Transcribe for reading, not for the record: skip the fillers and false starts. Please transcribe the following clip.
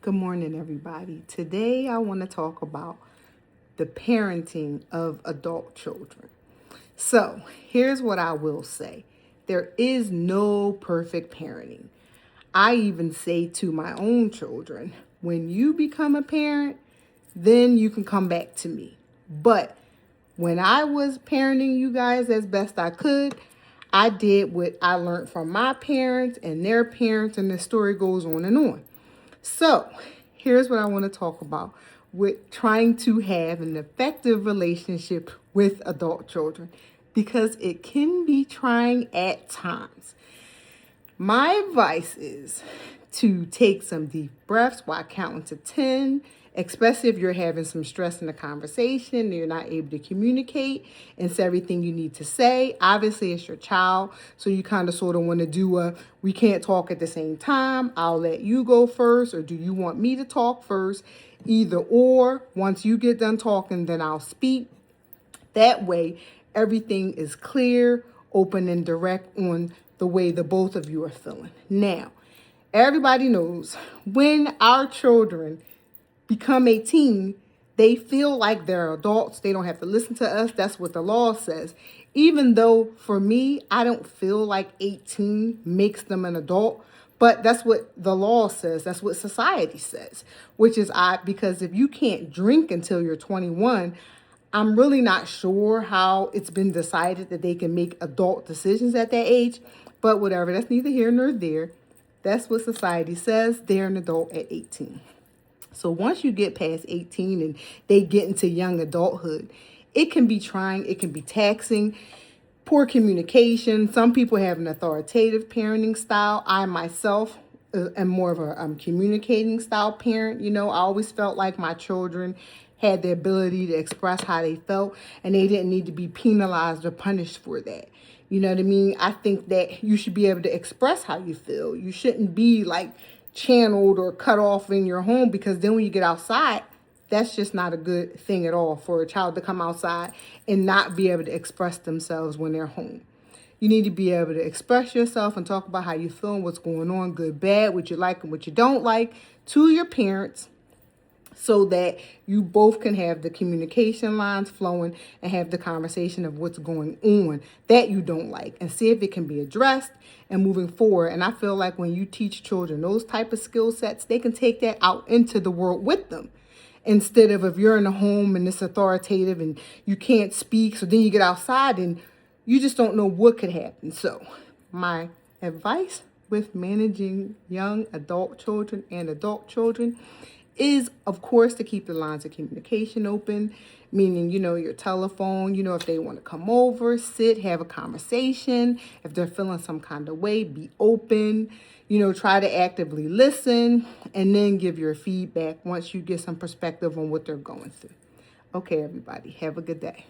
Good morning, everybody. Today, I want to talk about the parenting of adult children. So, here's what I will say there is no perfect parenting. I even say to my own children, when you become a parent, then you can come back to me. But when I was parenting you guys as best I could, I did what I learned from my parents and their parents, and the story goes on and on. So, here's what I want to talk about with trying to have an effective relationship with adult children because it can be trying at times. My advice is to take some deep breaths while counting to 10, especially if you're having some stress in the conversation and you're not able to communicate and say everything you need to say. Obviously, it's your child, so you kind of sort of want to do we can't talk at the same time. I'll let you go first, or do you want me to talk first? Either or, once you get done talking, then I'll speak. That way, everything is clear, open, and direct on the way the both of you are feeling. Now, everybody knows when our children become 18, they feel like they're adults. They don't have to listen to us. That's what the law says. Even though for me, I don't feel like 18 makes them an adult. But that's what the law says. That's what society says, which is odd because if you can't drink until you're 21, I'm really not sure how it's been decided that they can make adult decisions at that age, but whatever, that's neither here nor there. That's what society says. They're an adult at 18. So once you get past 18 and they get into young adulthood, it can be trying, it can be taxing, poor communication. Some people have an authoritative parenting style. I myself am more of a communicating style parent. I always felt like my children had the ability to express how they felt and they didn't need to be penalized or punished for that. You know what I mean? I think that you should be able to express how you feel. You shouldn't be like channeled or cut off in your home, because then when you get outside, that's just not a good thing at all for a child to come outside and not be able to express themselves when they're home. You need to be able to express yourself and talk about how you feel and what's going on, good, bad, what you like and what you don't like, to your parents, so that you both can have the communication lines flowing and have the conversation of what's going on that you don't like and see if it can be addressed and moving forward. And I feel like when you teach children those type of skill sets, they can take that out into the world with them. Instead of if you're in a home and it's authoritative and you can't speak, so then you get outside and you just don't know what could happen. So my advice with managing young adult children and adult children is, of course, to keep the lines of communication open, meaning, your telephone, if they want to come over, sit, have a conversation. If they're feeling some kind of way, be open, try to actively listen, and then give your feedback once you get some perspective on what they're going through. Okay, everybody, have a good day.